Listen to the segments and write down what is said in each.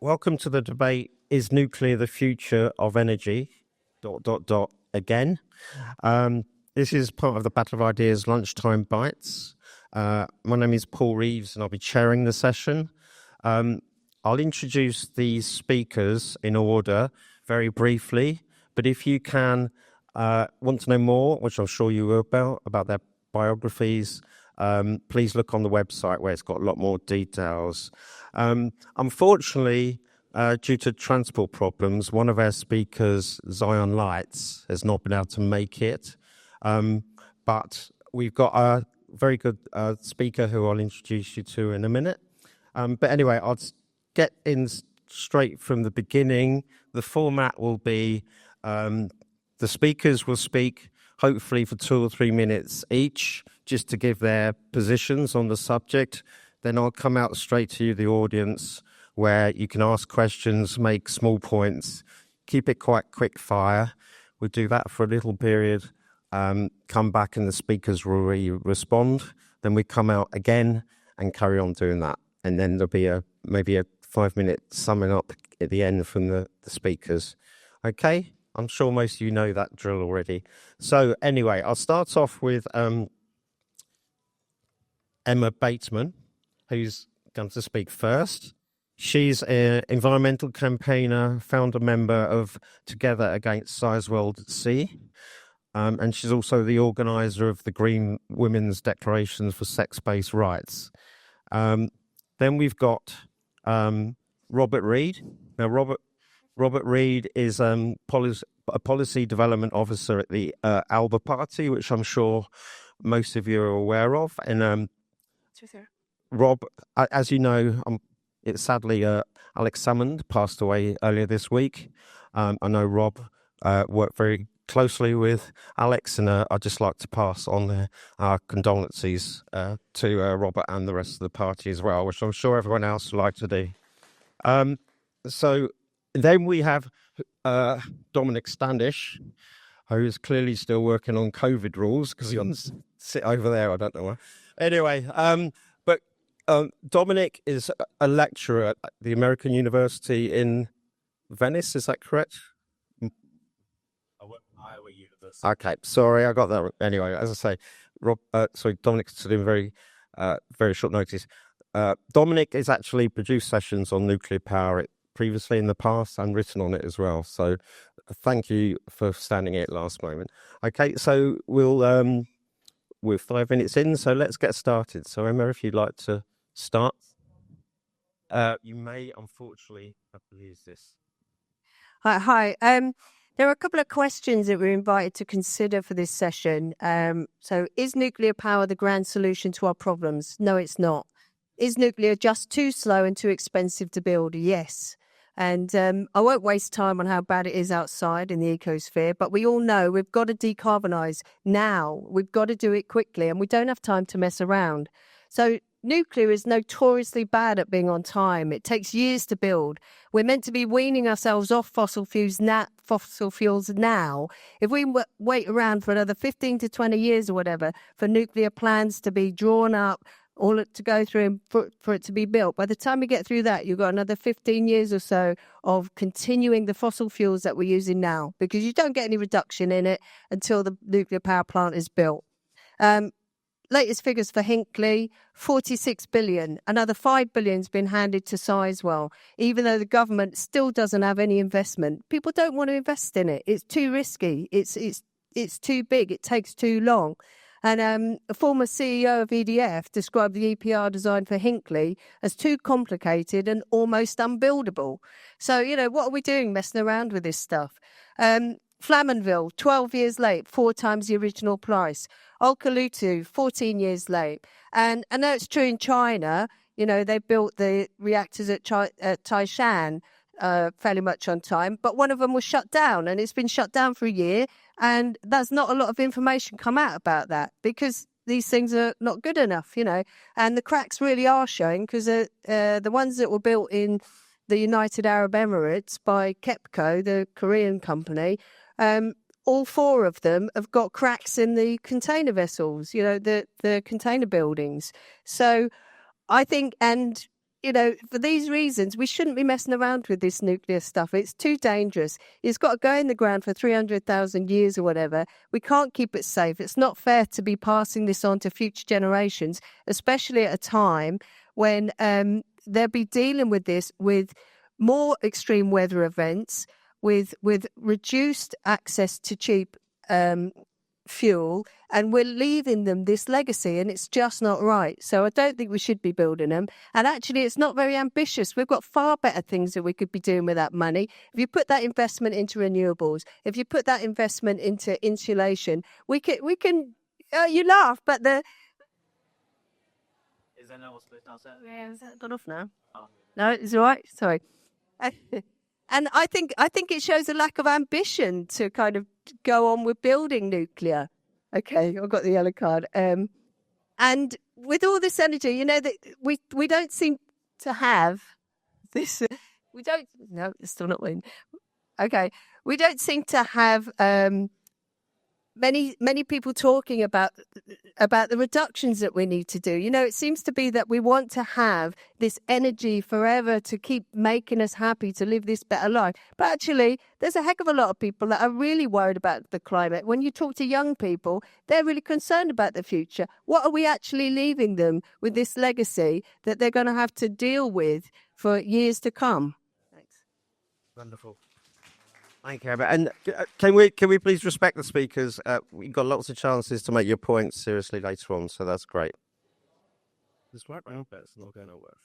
Welcome to the debate, is nuclear the future of energy? ... again. This is part of the Battle of Ideas Lunchtime Bites. My name is Paul Reeves and I'll be chairing the session. I'll introduce these speakers in order very briefly, but if you can want to know more, which I'm sure you will, about their biographies, please look on the website where it's got a lot more details. Unfortunately, due to transport problems, one of our speakers, Zion Lights, has not been able to make it. But we've got a very good speaker who I'll introduce you to in a minute. But anyway, I'll get in straight from the beginning. The format will be the speakers will speak hopefully for 2 or 3 minutes each, just to give their positions on the subject. Then I'll come out straight to you, the audience, where you can ask questions, make small points, keep it quite quick fire. We'll do that for a little period, come back and the speakers will respond. Then we come out again and carry on doing that. And then there'll be maybe a 5-minute summing up at the end from the speakers. Okay? I'm sure most of you know that drill already. So anyway, I'll start off with Emma Bateman, who's going to speak first. She's an environmental campaigner, founder member of Together Against Sizewell at Sea, and she's also the organiser of the Green Women's Declarations for Sex-Based Rights. Then we've got Robert Reid. Now, Robert Reid is a policy development officer at the ALBA Party, which I'm sure most of you are aware of. And Rob, as you know, it's sadly Alex Salmond passed away earlier this week. I know Rob worked very closely with Alex, and I'd just like to pass on our condolences to Robert and the rest of the party as well, which I'm sure everyone else would like to do. So then we have Dominic Standish, who is clearly still working on COVID rules because he wants to sit over there. I don't know why. Anyway, Dominic is a lecturer at the American University in Venice. Is that correct? Iowa University. Okay, sorry, I got that. Anyway, as I say, Dominic's doing very short notice. Dominic has actually produced sessions on nuclear power previously in the past and written on it as well. So thank you for standing at last moment. Okay, so we're 5 minutes in, so let's get started. So Emma, if you'd like to start. You may, unfortunately, have to use this. Hi. There are a couple of questions that we're invited to consider for this session. So is nuclear power the grand solution to our problems? No, it's not. Is nuclear just too slow and too expensive to build? Yes. And I won't waste time on how bad it is outside in the ecosphere, but we all know we've got to decarbonise now. We've got to do it quickly, and we don't have time to mess around. So nuclear is notoriously bad at being on time. It takes years to build. We're meant to be weaning ourselves off fossil fuels now. If we wait around for another 15 to 20 years or whatever for nuclear plans to be drawn up, all to go through and for it to be built, by the time we get through that, you've got another 15 years or so of continuing the fossil fuels that we're using now, because you don't get any reduction in it until the nuclear power plant is built. Latest figures for Hinkley, 46 billion. Another 5 billion has been handed to Sizewell, even though the government still doesn't have any investment. People don't want to invest in it. It's too risky. It's too big. It takes too long. And a former CEO of EDF described the EPR design for Hinkley as too complicated and almost unbuildable. So, what are we doing messing around with this stuff? Flamanville, 12 years late, 4 times the original price. Olkiluoto, 14 years late. And I know it's true in China. They built the reactors at Taishan fairly much on time, but one of them was shut down, and it's been shut down for a year. And there's not a lot of information come out about that because these things are not good enough, and the cracks really are showing because the ones that were built in the United Arab Emirates by KEPCO, the Korean company, all 4 of them have got cracks in the container vessels, the container buildings. So I think, and for these reasons, we shouldn't be messing around with this nuclear stuff. It's too dangerous. It's got to go in the ground for 300,000 years or whatever. We can't keep it safe. It's not fair to be passing this on to future generations, especially at a time when they'll be dealing with this with more extreme weather events, with reduced access to cheap fuel, and we're leaving them this legacy, and it's just not right. So I don't think we should be building them. And actually, it's not very ambitious. We've got far better things that we could be doing with that money. If you put that investment into renewables, if you put that investment into insulation, we can. You laugh, but the. Is that good enough now? Oh. No, it's all right. Sorry. And I think it shows a lack of ambition to kind of go on with building nuclear. Okay, I've got the yellow card. And with all this energy, that we don't seem to have this. We don't. No, it's still not winning. Okay, we don't seem to have many people talking about the reductions that we need to do. It seems to be that we want to have this energy forever to keep making us happy to live this better life. But actually, there's a heck of a lot of people that are really worried about the climate. When you talk to young people, they're really concerned about the future. What are we actually leaving them with this legacy that they're going to have to deal with for years to come? Thanks. Wonderful. Thank you, Herbert. And can we please respect the speakers? We've got lots of chances to make your points seriously later on, so that's great. This work, I hope it's not going nowhere.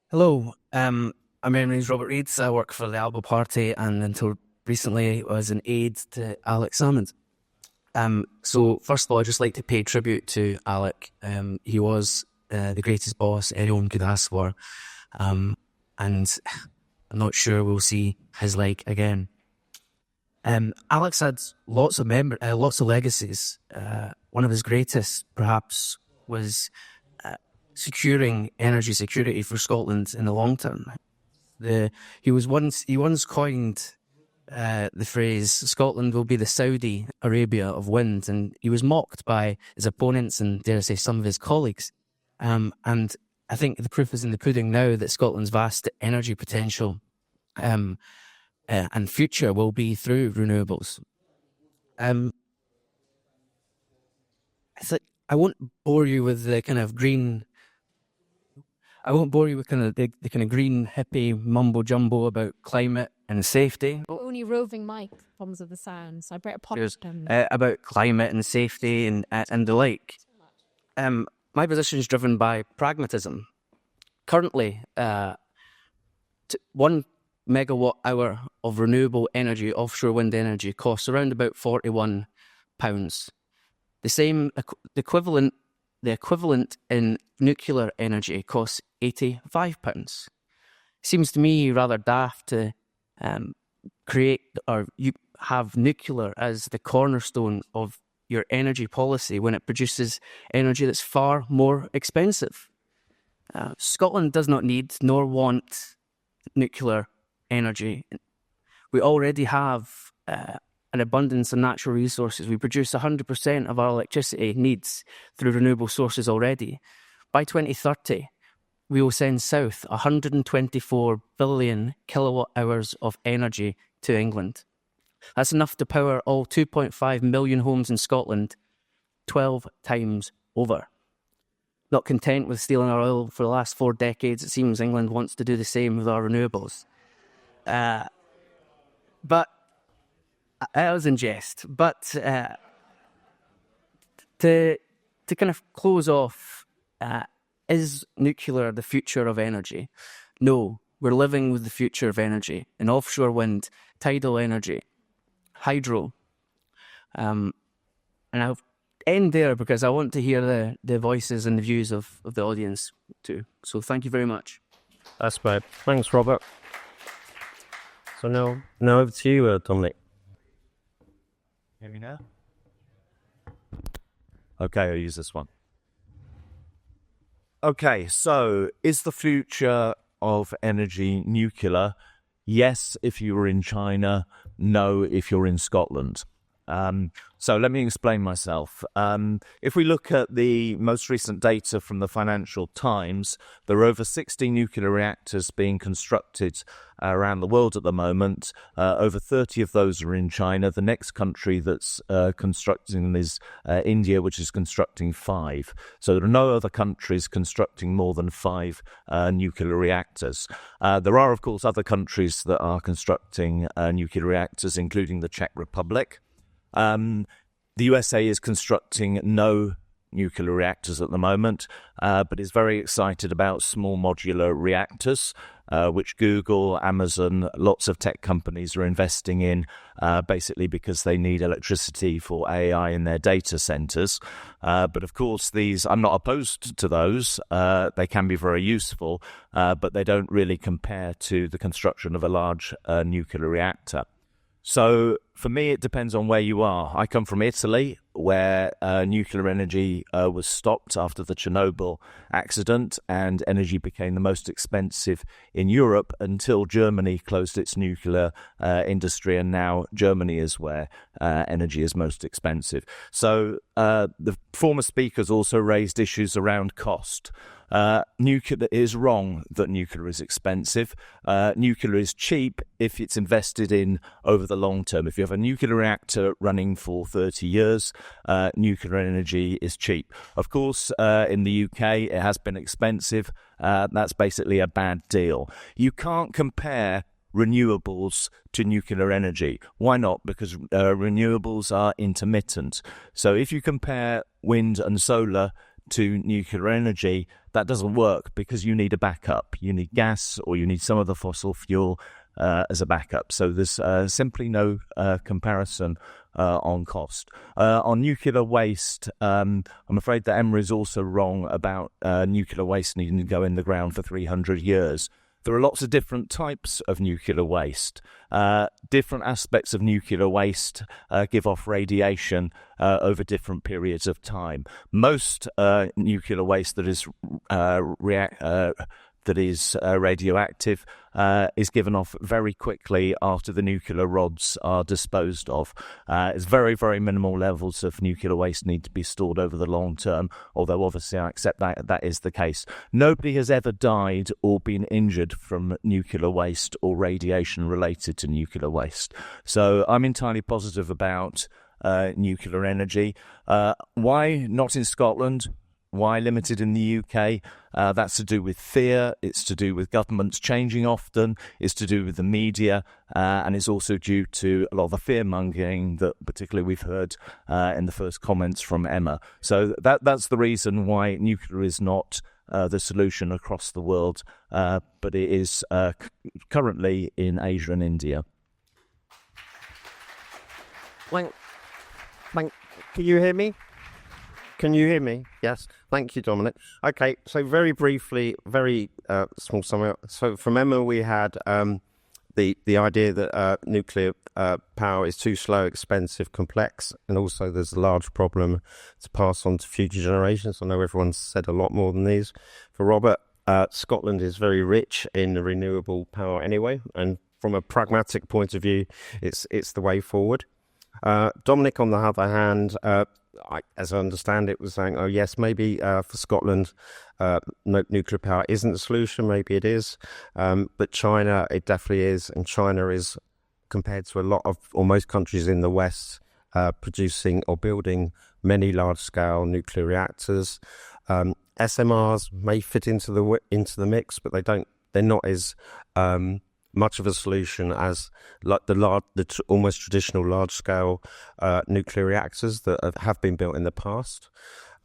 Hello, my name is Reid. I work for the Alba Party, and until recently I was an aide to Alex Salmond. So first of all, I'd just like to pay tribute to Alec. He was the greatest boss anyone could ask for, and I'm not sure we'll see his like again. Alex had lots of legacies. One of his greatest, perhaps, was securing energy security for Scotland in the long term. He once coined the phrase "Scotland will be the Saudi Arabia of wind," and he was mocked by his opponents and, dare I say, some of his colleagues. And I think the proof is in the pudding now that Scotland's vast energy potential and future will be through renewables. I won't bore you with the kind of green. I won't bore you with the kind of green hippie mumbo jumbo about climate and safety. Only roving mic problems with the sound, so I better pop them. About climate and safety and the like. My position is driven by pragmatism. Currently, 1 megawatt hour of renewable energy, offshore wind energy, costs around about £41. The equivalent in nuclear energy costs £85. Seems to me rather daft to create or you have nuclear as the cornerstone of your energy policy when it produces energy that's far more expensive. Scotland does not need nor want nuclear energy. We already have an abundance of natural resources. We produce 100% of our electricity needs through renewable sources already. By 2030, we will send south 124 billion kilowatt hours of energy to England. That's enough to power all 2.5 million homes in Scotland 12 times over. Not content with stealing our oil for the last 4 decades, it seems England wants to do the same with our renewables. But I was in jest. But to kind of close off, is nuclear the future of energy? No, we're living with the future of energy in offshore wind, tidal energy, hydro. And I'll end there because I want to hear the voices and the views of the audience too. So thank you very much. That's great. Thanks, Robert. So now over to you, Dominic. Hear me now? Okay, I'll use this one. Okay, so is the future of energy nuclear? Yes, if you were in China. No, if you're in Scotland. So let me explain myself. If we look at the most recent data from the Financial Times, there are over 60 nuclear reactors being constructed around the world at the moment. Over 30 of those are in China. The next country that's constructing is India, which is constructing 5. So there are no other countries constructing more than 5 nuclear reactors. There are, of course, other countries that are constructing nuclear reactors, including the Czech Republic. The USA is constructing no nuclear reactors at the moment, but is very excited about small modular reactors, which Google, Amazon, lots of tech companies are investing in, basically because they need electricity for AI in their data centers. But of course, I'm not opposed to those. They can be very useful, but they don't really compare to the construction of a large nuclear reactor. So for me, it depends on where you are. I come from Italy, where nuclear energy was stopped after the Chernobyl accident, and energy became the most expensive in Europe until Germany closed its nuclear industry, and now Germany is where energy is most expensive. So the former speakers also raised issues around cost. Nuclear is wrong that nuclear is expensive. Nuclear is cheap if it's invested in over the long term. If you have a nuclear reactor running for 30 years, nuclear energy is cheap. Of course, in the UK, it has been expensive. That's basically a bad deal. You can't compare renewables to nuclear energy. Why not? Because renewables are intermittent. So if you compare wind and solar to nuclear energy, that doesn't work because you need a backup. You need gas, or you need some of the fossil fuel as a backup. So there's simply no comparison on cost. On nuclear waste, I'm afraid that Emma is also wrong about nuclear waste needing to go in the ground for 300 years. There are lots of different types of nuclear waste. Different aspects of nuclear waste give off radiation over different periods of time. Most nuclear waste that is radioactive is given off very quickly after the nuclear rods are disposed of. It's very, very minimal levels of nuclear waste need to be stored over the long term, although obviously I accept that is the case. Nobody has ever died or been injured from nuclear waste or radiation related to nuclear waste. So I'm entirely positive about nuclear energy. Why not in Scotland? Why limited in the UK? That's to do with fear, it's to do with governments changing often, it's to do with the media, and it's also due to a lot of the fear-mongering that particularly we've heard in the first comments from Emma. So that's the reason why nuclear is not the solution across the world, but it is currently in Asia and India. Can you hear me? Can you hear me? Yes. Thank you, Dominic. Okay, so very briefly, very small summary. So from Emma, we had the idea that nuclear power is too slow, expensive, complex, and also there's a large problem to pass on to future generations. I know everyone's said a lot more than these. For Robert, Scotland is very rich in renewable power anyway, and from a pragmatic point of view, it's the way forward. Dominic, on the other hand, as I understand it, was saying, oh yes, maybe for Scotland, nuclear power isn't the solution, maybe it is, but China, it definitely is, and China is, compared to a lot of, or most countries in the West, producing or building many large-scale nuclear reactors. SMRs may fit into the mix, but they're not as much of a solution as like the almost traditional large-scale nuclear reactors that have been built in the past.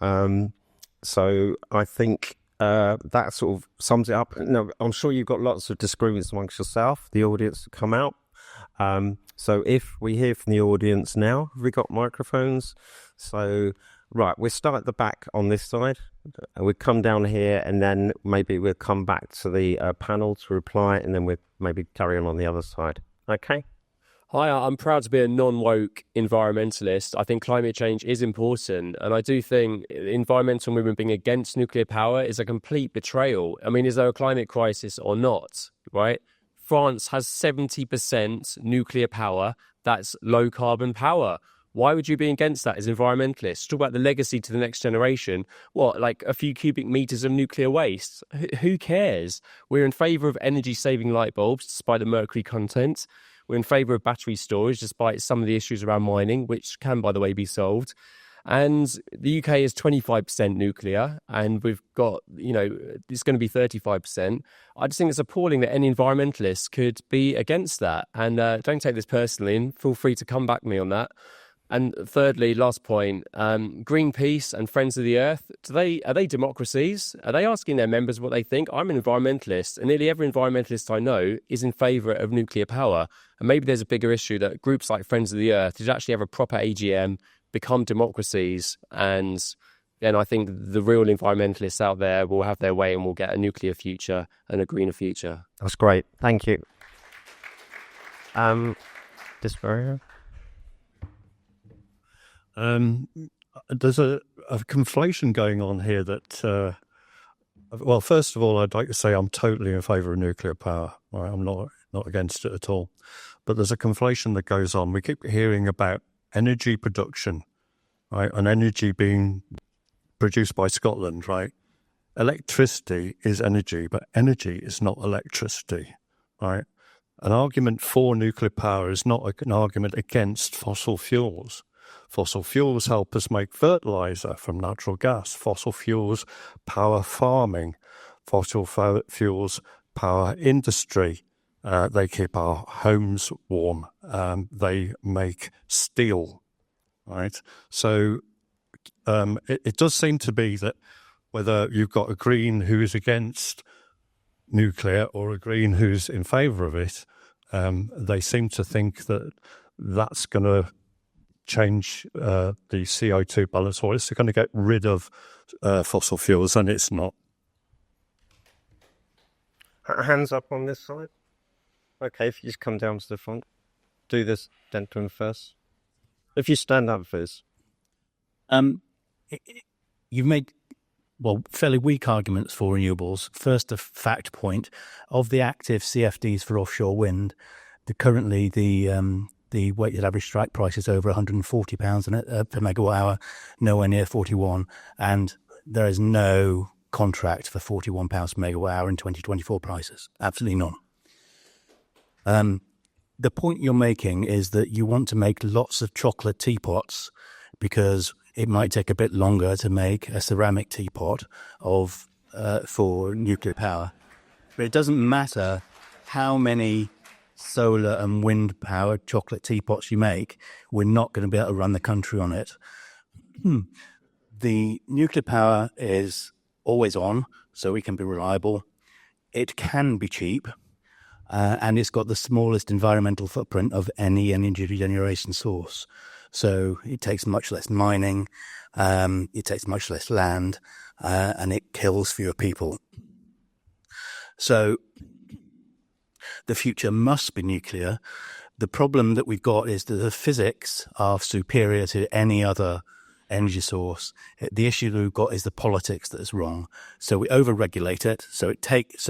So I think that sort of sums it up. No, I'm sure you've got lots of disagreements amongst yourself, the audience, to come out. So if we hear from the audience now, have we got microphones? So, right, we'll start at the back on this side. We'll come down here, and then maybe we'll come back to the panel to reply, and then we'll maybe carry on the other side. Okay? Hi, I'm proud to be a non-woke environmentalist. I think climate change is important, and I do think the environmental movement being against nuclear power is a complete betrayal. I mean, is there a climate crisis or not, right? France has 70% nuclear power. That's low carbon power. Why would you be against that as environmentalists? Talk about the legacy to the next generation. What, like a few cubic meters of nuclear waste? Who cares? We're in favour of energy-saving light bulbs, despite the mercury content. We're in favour of battery storage, despite some of the issues around mining, which can, by the way, be solved. And the UK is 25% nuclear, and we've got, it's going to be 35%. I just think it's appalling that any environmentalist could be against that. And don't take this personally, and feel free to come back to me on that. And thirdly, last point, Greenpeace and Friends of the Earth, are they democracies? Are they asking their members what they think? I'm an environmentalist, and nearly every environmentalist I know is in favour of nuclear power. And maybe there's a bigger issue that groups like Friends of the Earth should actually have a proper AGM, become democracies, and then I think the real environmentalists out there will have their way and we'll get a nuclear future and a greener future. That's great. Thank you. This barrier. There's a conflation going on here that, well, first of all, I'd like to say I'm totally in favour of nuclear power. Right? I'm not against it at all. But there's a conflation that goes on. We keep hearing about energy production, right? And energy being produced by Scotland, right? Electricity is energy, but energy is not electricity, right? An argument for nuclear power is not an argument against fossil fuels. Fossil fuels help us make fertilizer from natural gas. Fossil fuels power farming. Fossil fuels power industry. They keep our homes warm. They make steel, right? So it does seem to be that whether you've got a Green who is against nuclear or a Green who's in favour of it, they seem to think that that's going to change the CO2 balance, or it's going to get rid of fossil fuels, and it's not. Hands up on this side. Okay, if you just come down to the front. Do this gentleman first. If you stand up first. You've made, fairly weak arguments for renewables. First, a fact point. Of the active CFDs for offshore wind, currently the weighted average strike price is over £140 per megawatt hour, nowhere near 41, and there is no contract for £41 per megawatt hour in 2024 prices. Absolutely none. The point you're making is that you want to make lots of chocolate teapots because it might take a bit longer to make a ceramic teapot for nuclear power. But it doesn't matter how many solar and wind powered chocolate teapots you make, we're not going to be able to run the country on it. The nuclear power is always on, so we can be reliable. It can be cheap, and it's got the smallest environmental footprint of any energy generation source. So it takes much less mining, it takes much less land, and it kills fewer people. So the future must be nuclear. The problem that we've got is that the physics are superior to any other energy source. The issue that we've got is the politics that is wrong. So we over-regulate it. So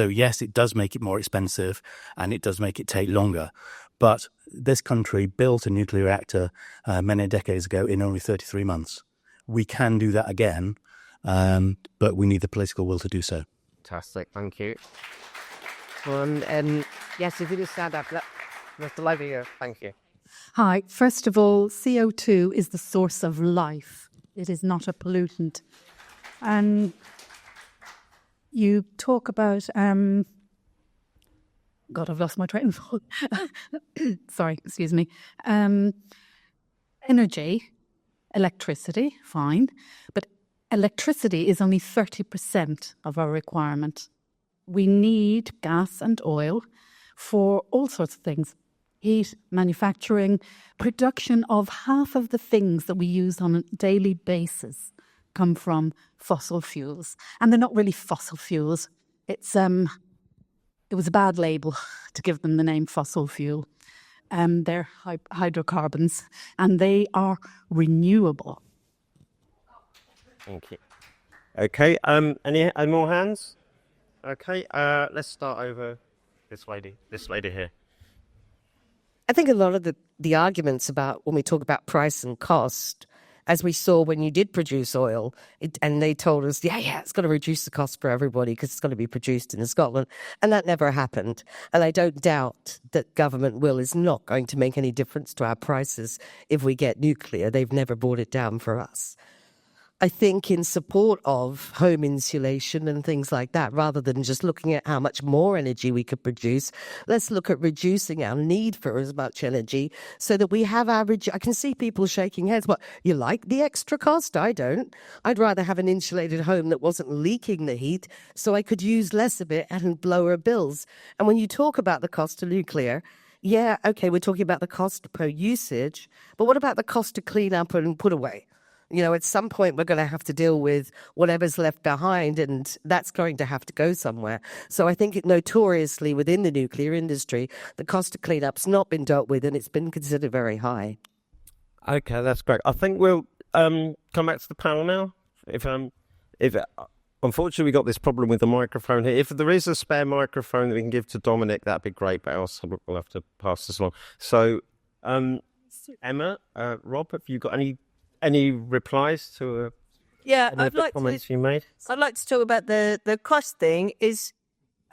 yes, it does make it more expensive and it does make it take longer. But this country built a nuclear reactor many decades ago in only 33 months. We can do that again, but we need the political will to do so. Fantastic, thank you. And yes, if you just stand up, Mr. Levy here, thank you. Hi. First of all, CO2 is the source of life. It is not a pollutant. And you talk about... God, I've lost my train of thought. Sorry, excuse me. Energy, electricity, fine. But electricity is only 30% of our requirement. We need gas and oil for all sorts of things. Heat, manufacturing, production of half of the things that we use on a daily basis come from fossil fuels. And they're not really fossil fuels. It was a bad label to give them the name fossil fuel. They're hydrocarbons, and they are renewable. Thank you. Okay, any more hands? Okay, let's start over this lady here. I think a lot of the arguments about when we talk about price and cost, as we saw when you did produce oil, and they told us, yeah, it's going to reduce the cost for everybody because it's going to be produced in Scotland. And that never happened. And I don't doubt that government will is not going to make any difference to our prices if we get nuclear. They've never brought it down for us. I think in support of home insulation and things like that, rather than just looking at how much more energy we could produce, let's look at reducing our need for as much energy so that we have average. I can see people shaking heads. What, you like the extra cost? I don't. I'd rather have an insulated home that wasn't leaking the heat so I could use less of it and lower bills. And when you talk about the cost of nuclear, yeah, okay, we're talking about the cost per usage, but what about the cost to clean up and put away? You know, at some point, we're going to have to deal with whatever's left behind, and that's going to have to go somewhere. So I think notoriously within the nuclear industry, the cost of cleanup's not been dealt with, and it's been considered very high. Okay, that's great. I think we'll come back to the panel now. If unfortunately we got this problem with the microphone here. If there is a spare microphone that we can give to Dominic, that'd be great. But else we'll have to pass this along. So, Emma, Rob, have you got any replies to the comments you made? I'd like to talk about the cost thing.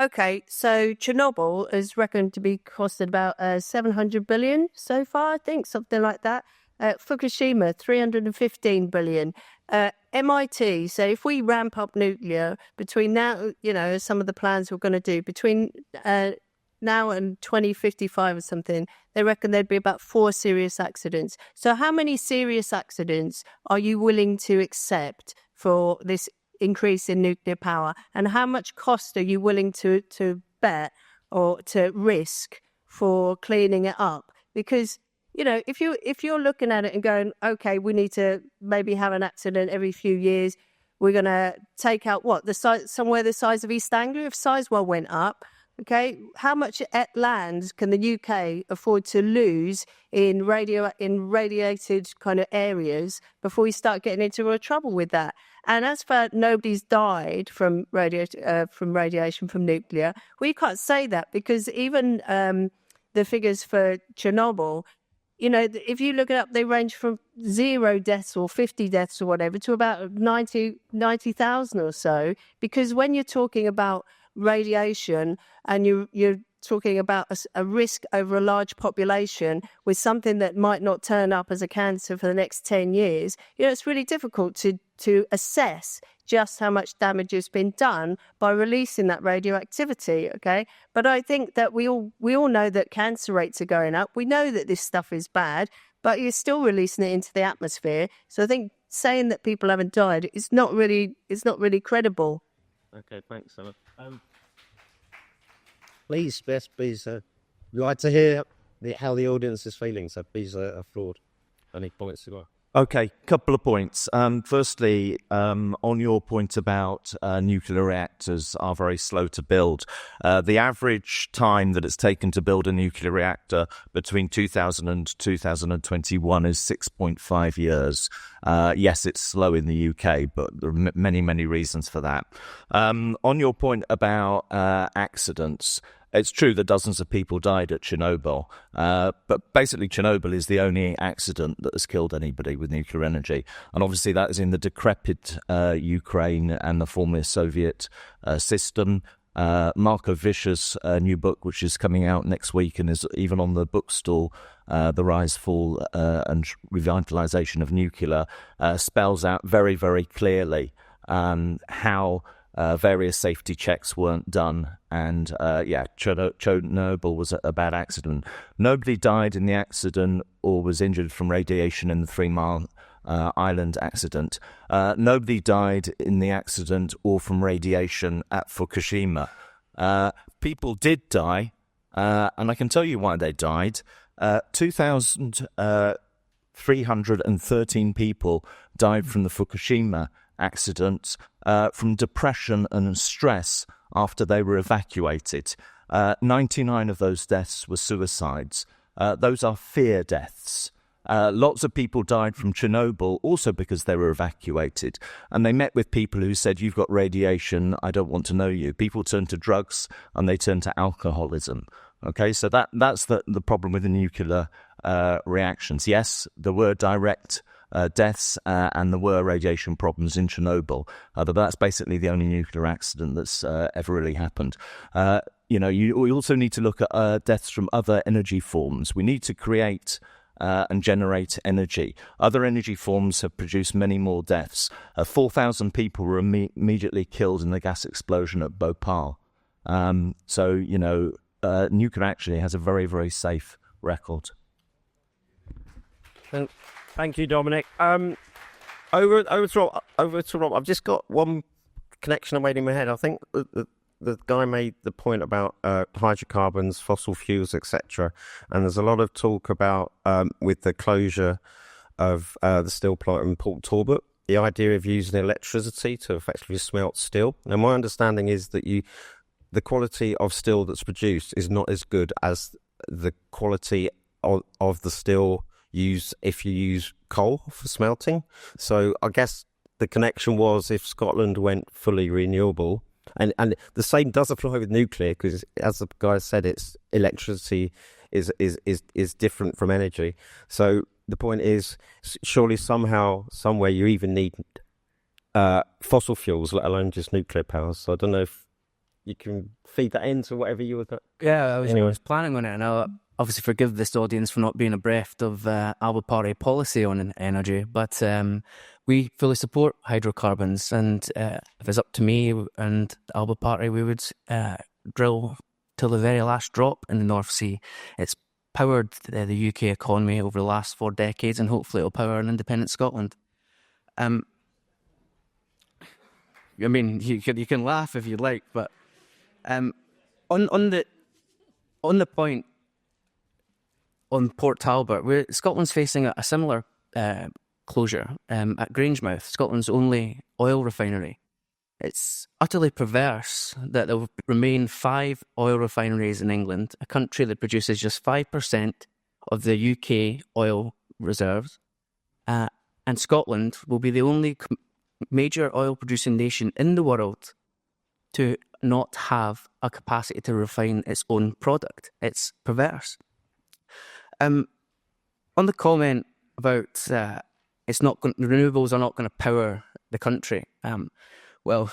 Okay, so Chernobyl is reckoned to be costed about 700 billion so far, I think, something like that. Fukushima, 315 billion. MIT, so if we ramp up nuclear between now, some of the plans we're going to do between now and 2055 or something, they reckon there'd be about 4 serious accidents. So how many serious accidents are you willing to accept for this increase in nuclear power? And how much cost are you willing to bet or to risk for cleaning it up? Because, if you're looking at it and going, okay, we need to maybe have an accident every few years, we're going to take out somewhere the size of East Anglia if Sizewell went up. Okay, how much land can the UK afford to lose in radiated kind of areas before we start getting into real trouble with that? And as for nobody's died from radiation from nuclear, we can't say that because even the figures for Chernobyl, if you look it up, they range from 0 deaths or 50 deaths or whatever to about 90,000 or so. Because when you're talking about radiation and you're talking about a risk over a large population with something that might not turn up as a cancer for the next 10 years, it's really difficult to assess just how much damage has been done by releasing that radioactivity, okay? But I think that we all know that cancer rates are going up. We know that this stuff is bad, but you're still releasing it into the atmosphere. So I think saying that people haven't died is not really credible. Okay, thanks, Emma. Please, we'd like to hear how the audience is feeling, so please applaud. Any points to go? Okay, couple of points. Firstly, on your point about nuclear reactors are very slow to build. The average time that it's taken to build a nuclear reactor between 2000 and 2021 is 6.5 years. Yes, it's slow in the UK, but there are many, many reasons for that. On your point about accidents, it's true that dozens of people died at Chernobyl, but basically Chernobyl is the only accident that has killed anybody with nuclear energy. And obviously that is in the decrepit Ukraine and the former Soviet system. Marco Vischer's new book, which is coming out next week and is even on the bookstall, The Rise, Fall and Revitalization of Nuclear, spells out very, very clearly how various safety checks weren't done, and Chernobyl was a bad accident. Nobody died in the accident or was injured from radiation in the 3 Mile Island accident. Nobody died in the accident or from radiation at Fukushima. People did die, and I can tell you why they died. 2,313 people died from the Fukushima accident from depression and stress after they were evacuated. 99 of those deaths were suicides. Those are fear deaths. Lots of people died from Chernobyl also because they were evacuated. And they met with people who said, you've got radiation, I don't want to know you. People turn to drugs and they turn to alcoholism. Okay, so that's the problem with the nuclear reactions. Yes, there were direct deaths and there were radiation problems in Chernobyl, but that's basically the only nuclear accident that's ever really happened. We also need to look at deaths from other energy forms. We need to create and generate energy. Other energy forms have produced many more deaths. 4,000 people were immediately killed in the gas explosion at Bhopal. Nuclear actually has a very, very safe record. Thank you, Dominic. Over to Rob. I've just got one connection I made in my head. I think the guy made the point about hydrocarbons, fossil fuels, etc. And there's a lot of talk about with the closure of the steel plant in Port Talbot, the idea of using electricity to effectively smelt steel. Now, my understanding is that the quality of steel that's produced is not as good as the quality of the steel used if you use coal for smelting. So I guess the connection was if Scotland went fully renewable, and the same does apply with nuclear, because as the guy said, it's electricity is different from energy. So the point is, surely somehow, somewhere, you even need fossil fuels, let alone just nuclear power. So I don't know if you can feed that into whatever you were. Yeah, I was planning on it, and I'll obviously forgive this audience for not being abreast of Alba Party policy on energy, but we fully support hydrocarbons, and if it's up to me and Alba Party, we would drill till the very last drop in the North Sea. It's powered the UK economy over the last 4 decades, and hopefully it'll power an independent Scotland. I mean, you can laugh if you'd like, but on the point on Port Talbot, Scotland's facing a similar closure at Grangemouth, Scotland's only oil refinery. It's utterly perverse that there will remain 5 oil refineries in England, a country that produces just 5% of the UK oil reserves, and Scotland will be the only major oil-producing nation in the world to not have a capacity to refine its own product. It's perverse. On the comment about renewables are not going to power the country, we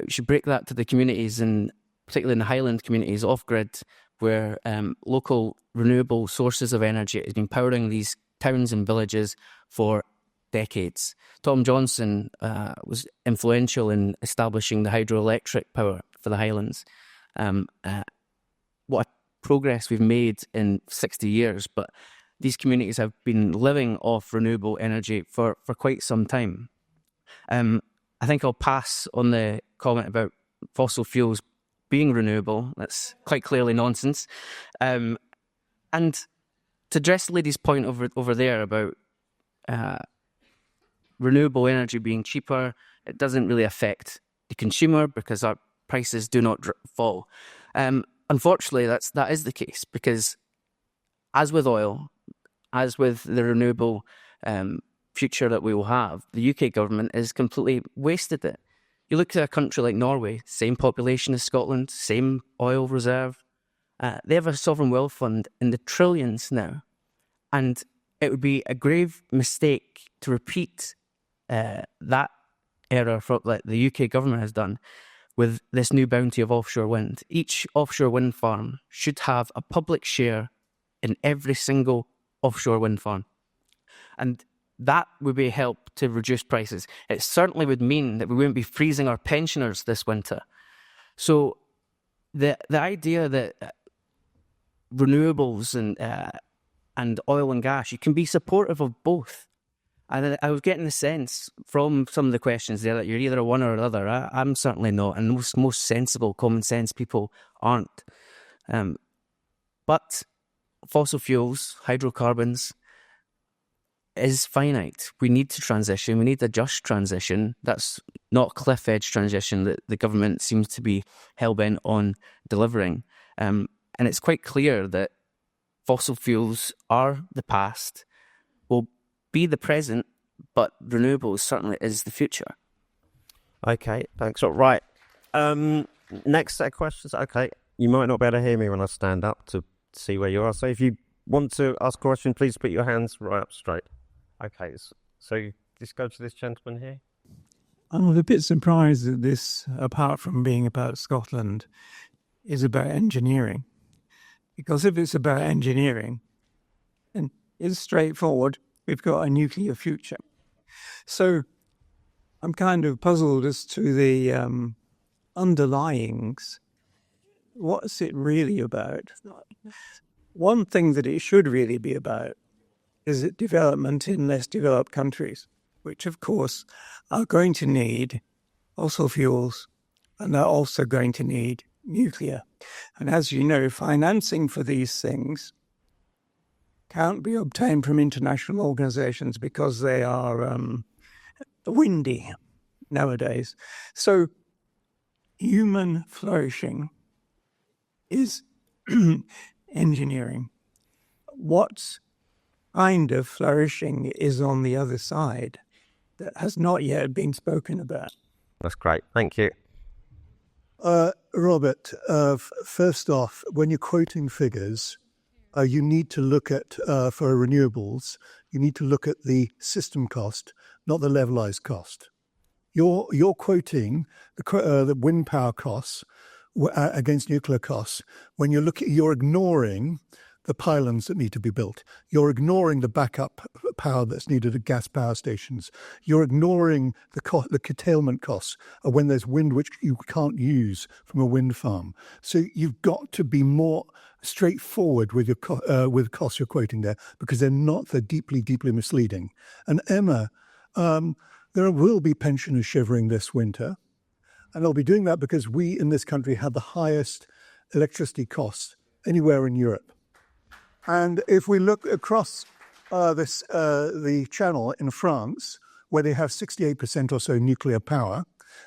should break that to the communities, and particularly in the Highland communities off-grid, where local renewable sources of energy has been powering these towns and villages for decades. Tom Johnson was influential in establishing the hydroelectric power for the Highlands. What a progress we've made in 60 years, but these communities have been living off renewable energy for quite some time. I think I'll pass on the comment about fossil fuels being renewable. That's quite clearly nonsense. And to address the lady's point over there about renewable energy being cheaper, it doesn't really affect the consumer because our prices do not fall. Unfortunately, that is the case, because as with oil, as with the renewable future that we will have, the UK government has completely wasted it. You look at a country like Norway, same population as Scotland, same oil reserve. They have a sovereign wealth fund in the trillions now. And it would be a grave mistake to repeat that error like the UK government has done with this new bounty of offshore wind. Each offshore wind farm should have a public share in every single offshore wind farm. And that would be a help to reduce prices. It certainly would mean that we wouldn't be freezing our pensioners this winter. So the idea that renewables and oil and gas, you can be supportive of both. And I was getting the sense from some of the questions there that you're either one or the other. I'm certainly not, and most sensible, common sense people aren't. But fossil fuels, hydrocarbons, is finite. We need to transition. We need a just transition. That's not cliff edge transition that the government seems to be hell-bent on delivering. And it's quite clear that fossil fuels are the past. be the present, but renewables certainly is the future. Okay, thanks. All right. Next set of questions. Okay, you might not be able to hear me when I stand up to see where you are. So if you want to ask a question, please put your hands right up straight. Okay, so just go to this gentleman here. I'm a bit surprised that this, apart from being about Scotland, is about engineering. Because if it's about engineering, then it's straightforward. We've got a nuclear future. So I'm kind of puzzled as to the underlyings. What's it really about? One thing that it should really be about is development in less developed countries, which of course are going to need fossil fuels and are also going to need nuclear. And as you know, financing for these things can't be obtained from international organizations because they are windy nowadays. So human flourishing is engineering. What kind of flourishing is on the other side that has not yet been spoken about? That's great. Thank you. Robert, first off, when you're quoting figures, you need to look at, for renewables, you need to look at the system cost, not the levelized cost. You're quoting the wind power costs against nuclear costs. When you're ignoring the pylons that need to be built. You're ignoring the backup power that's needed at gas power stations. You're ignoring the curtailment costs of when there's wind which you can't use from a wind farm. So you've got to be more straightforward with with costs you're quoting there, because they're deeply, deeply misleading. And Emma, there will be pensioners shivering this winter, and they'll be doing that because we in this country have the highest electricity costs anywhere in Europe. And if we look across the channel in France, where they have 68% or so nuclear power,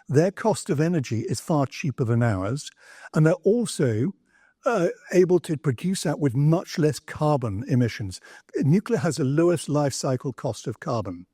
their cost of energy is far cheaper than ours. And they're also able to produce that with much less carbon emissions. Nuclear has the lowest life cycle cost of carbon.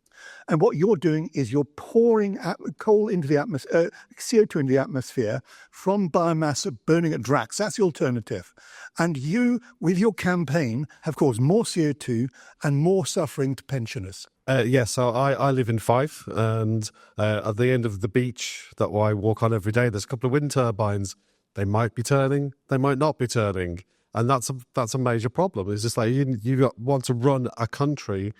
And what you're doing is you're pouring coal into the atmosphere, CO2 into the atmosphere from biomass burning at Drax. That's the alternative. And you, with your campaign, have caused more CO2 and more suffering to pensioners. Yes, so I live in Fife, and at the end of the beach that I walk on every day, there's a couple of wind turbines. They might be turning, they might not be turning. And that's a major problem. It's just like you want to run a country,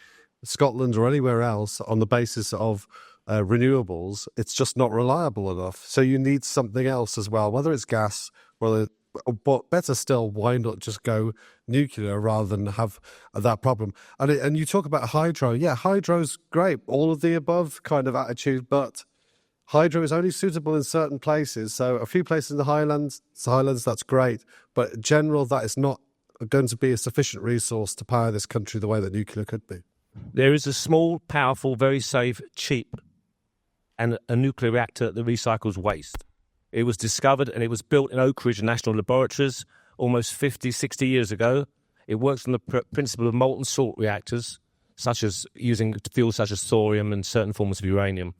Scotland or anywhere else, on the basis of renewables. It's just not reliable enough. So you need something else as well, whether it's gas, but better still, why not just go nuclear rather than have that problem? And you talk about hydro. Yeah, hydro's great, all of the above kind of attitude, but hydro is only suitable in certain places. So a few places in the Highlands, that's great. But in general, that is not going to be a sufficient resource to power this country the way that nuclear could be. There is a small, powerful, very safe, cheap, and a nuclear reactor that recycles waste. It was discovered and it was built in Oak Ridge National Laboratories almost 50, 60 years ago. It works on the principle of molten salt reactors, such as using fuels such as thorium and certain forms of uranium.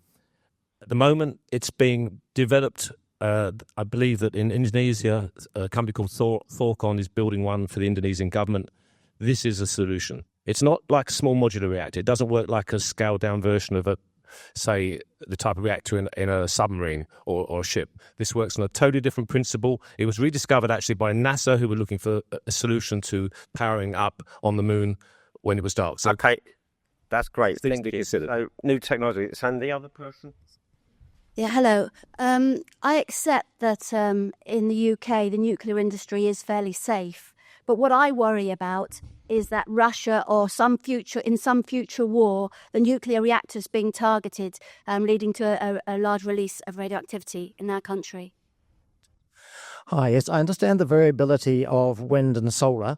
At the moment, it's being developed. I believe that in Indonesia, a company called Thorcon is building one for the Indonesian government. This is a solution. It's not like a small modular reactor. It doesn't work like a scaled-down version of say, the type of reactor in a submarine or a ship. This works on a totally different principle. It was rediscovered actually by NASA, who were looking for a solution to powering up on the moon when it was dark. So, okay, that's great. Things to be considered. So, new technology. And the other person? Yeah, hello. I accept that in the UK, the nuclear industry is fairly safe. But what I worry about is that Russia or in some future war, the nuclear reactors being targeted, leading to a large release of radioactivity in our country. Hi, yes, I understand the variability of wind and solar.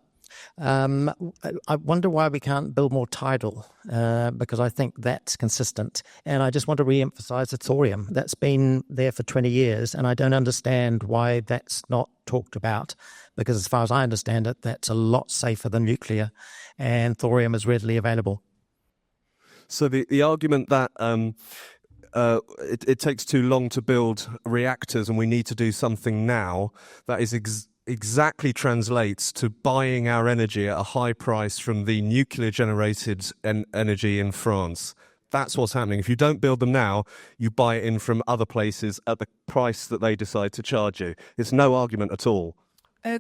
I wonder why we can't build more tidal, because I think that's consistent. And I just want to re-emphasize the thorium. That's been there for 20 years, and I don't understand why that's not talked about, because as far as I understand it, that's a lot safer than nuclear, and thorium is readily available. So the argument that it takes too long to build reactors and we need to do something now, that is exactly translates to buying our energy at a high price from the nuclear generated energy in France. That's what's happening. If you don't build them now, you buy it in from other places at the price that they decide to charge you. It's no argument at all.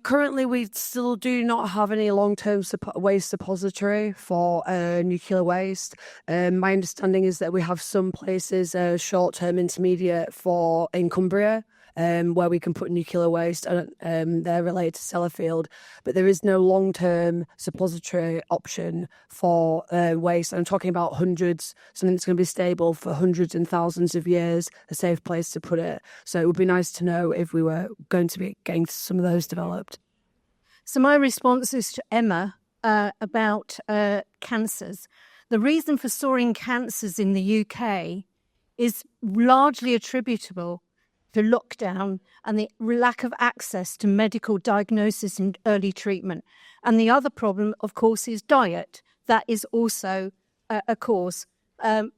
Currently, we still do not have any long-term waste suppository for nuclear waste. My understanding is that we have some places, short-term intermediate in Cumbria, where we can put nuclear waste, and they're related to Sellafield. But there is no long-term suppository option for waste. I'm talking about hundreds, something that's going to be stable for hundreds and thousands of years, a safe place to put it. So it would be nice to know if we were going to be getting some of those developed. So my response is to Emma about cancers. The reason for soaring cancers in the UK is largely attributable to lockdown and the lack of access to medical diagnosis and early treatment. And the other problem, of course, is diet. That is also a cause.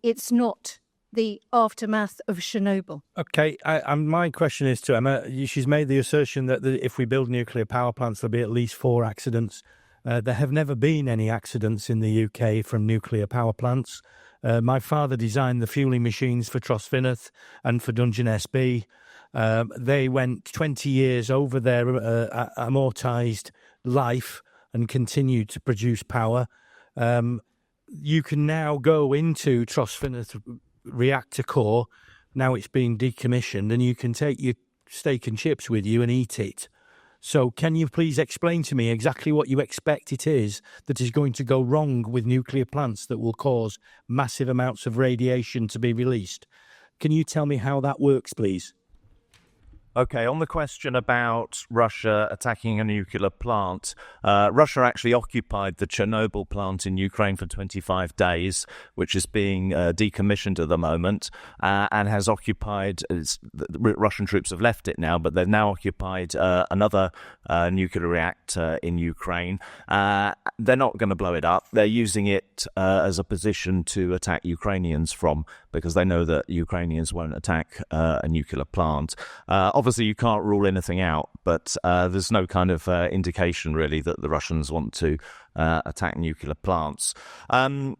It's not the aftermath of Chernobyl. Okay, my question is to Emma. She's made the assertion that if we build nuclear power plants, there'll be at least 4 accidents. There have never been any accidents in the UK from nuclear power plants. My father designed the fueling machines for Trosfineth and for Dungeon SB. They went 20 years over their amortised life and continued to produce power. You can now go into Trosfineth reactor core, now it's being decommissioned, and you can take your steak and chips with you and eat it. So can you please explain to me exactly what you expect it is that is going to go wrong with nuclear plants that will cause massive amounts of radiation to be released? Can you tell me how that works, please? Okay, on the question about Russia attacking a nuclear plant, Russia actually occupied the Chernobyl plant in Ukraine for 25 days, which is being decommissioned at the moment, and has occupied, the Russian troops have left it now, but they've now occupied another nuclear reactor in Ukraine. They're not going to blow it up. They're using it as a position to attack Ukrainians from, because they know that Ukrainians won't attack a nuclear plant. Obviously, you can't rule anything out, but there's no kind of indication, really, that the Russians want to attack nuclear plants. On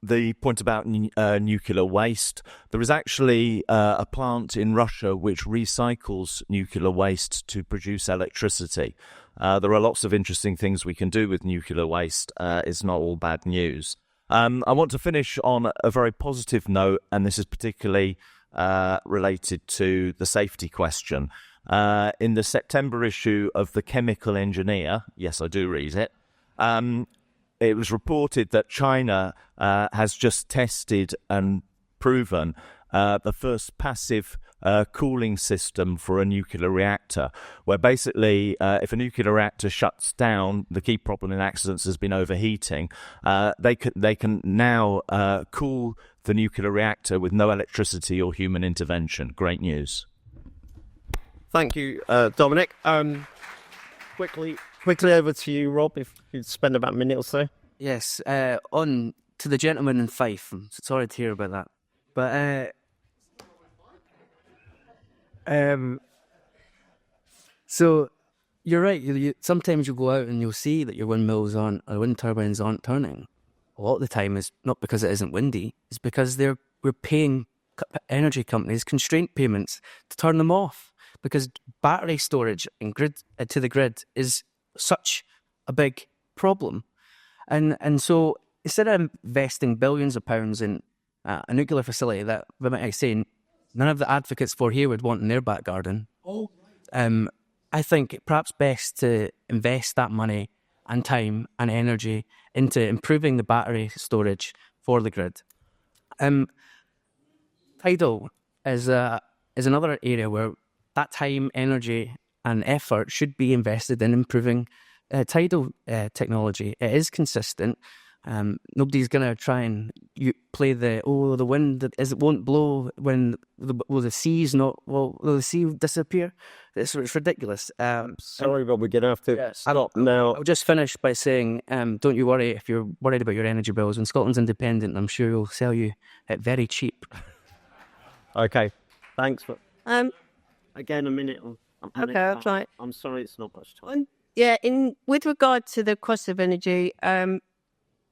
the point about nuclear waste, there is actually a plant in Russia which recycles nuclear waste to produce electricity. There are lots of interesting things we can do with nuclear waste. It's not all bad news. I want to finish on a very positive note, and this is particularly related to the safety question. In the September issue of The Chemical Engineer, yes, I do read it, it was reported that China has just tested and proven the first passive cooling system for a nuclear reactor, where basically if a nuclear reactor shuts down, the key problem in accidents has been overheating. They can now cool the nuclear reactor with no electricity or human intervention. Great news. Thank you, Dominic. Quickly over to you, Rob, if you'd spend about a minute or so. Yes, on to the gentleman in Fife. I'm sorry to hear about that. But so you're right. Sometimes you go out and you'll see that your windmills aren't, or wind turbines aren't turning. A lot of the time is not because it isn't windy. It's because we're paying energy companies constraint payments to turn them off, because battery storage and to the grid is such a big problem. And so instead of investing billions of pounds in a nuclear facility that, might I say, none of the advocates for here would want in their back garden, I think it perhaps best to invest that money and time and energy into improving the battery storage for the grid. Tidal is another area where that time, energy and effort should be invested in improving tidal technology. It is consistent. Nobody's going to try and play the wind it won't blow when the sea's not, will the sea disappear? It's ridiculous. Sorry, but we're going to have to stop now. I'll just finish by saying, don't you worry if you're worried about your energy bills. When Scotland's independent, I'm sure we'll sell you at very cheap. Okay, thanks. Again, a minute. Okay, I'll try. I'm sorry, it's not much time. Yeah, with regard to the cost of energy,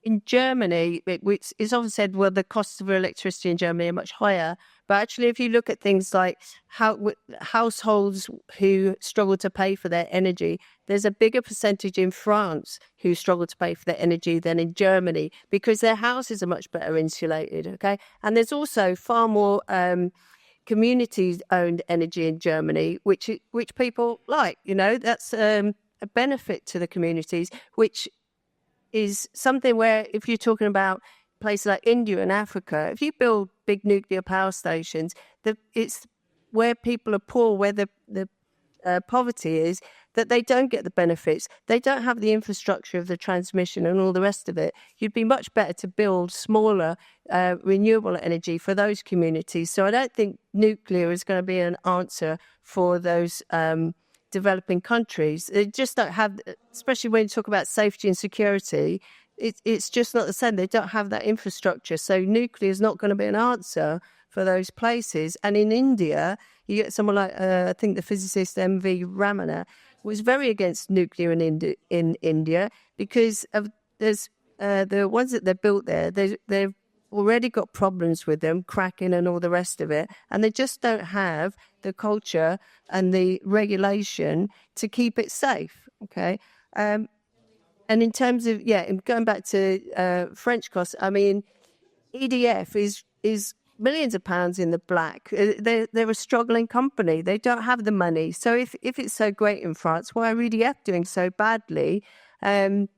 in Germany, it's often said, well, the costs of electricity in Germany are much higher. But actually, if you look at things like households who struggle to pay for their energy, there's a bigger percentage in France who struggle to pay for their energy than in Germany because their houses are much better insulated, okay? And there's also far more community-owned energy in Germany, which people like, that's a benefit to the communities, which is something where if you're talking about places like India and Africa, if you build big nuclear power stations, it's where people are poor, where the poverty is, that they don't get the benefits. They don't have the infrastructure of the transmission and all the rest of it. You'd be much better to build smaller renewable energy for those communities. So I don't think nuclear is going to be an answer for those developing countries. They just don't have, especially when you talk about safety and security, it's just not the same. They don't have that infrastructure. So nuclear is not going to be an answer for those places. And in India, you get someone like, I think the physicist M.V. Ramana was very against nuclear in India because of there's the ones that they built there, they've already got problems with them, cracking and all the rest of it, and they just don't have the culture and the regulation to keep it safe, okay? And in terms of, going back to French costs, I mean, EDF is millions of pounds in the black. They're a struggling company. They don't have the money. So if it's so great in France, why are EDF doing so badly? And,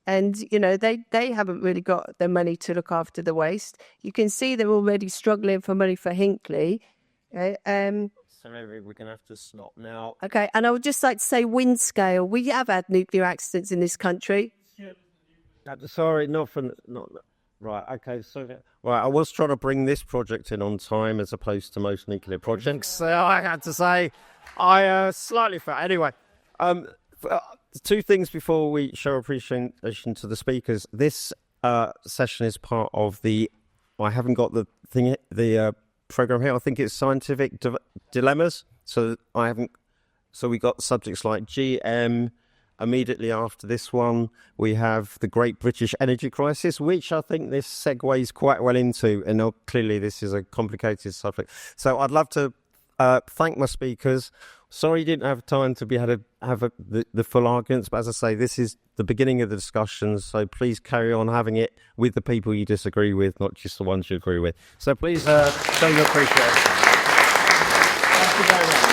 they haven't really got the money to look after the waste. You can see they're already struggling for money for Hinkley. Okay, Sorry, we're going to have to stop now. Okay, and I would just like to say wind scale. We have had nuclear accidents in this country. Sorry, not. Right, okay, so I was trying to bring this project in on time as opposed to most nuclear projects. So I had to say, I slightly felt. Anyway, two things before we show appreciation to the speakers. This session is part of I haven't got the program here. I think it's scientific dilemmas. So we got subjects like GM. Immediately after this one, we have the Great British Energy Crisis, which I think this segues quite well into. And clearly, this is a complicated subject. So I'd love to thank my speakers. Sorry you didn't have time to have the full arguments, but as I say, this is the beginning of the discussions. So please carry on having it with the people you disagree with, not just the ones you agree with. So please show your appreciation. Thank you very much.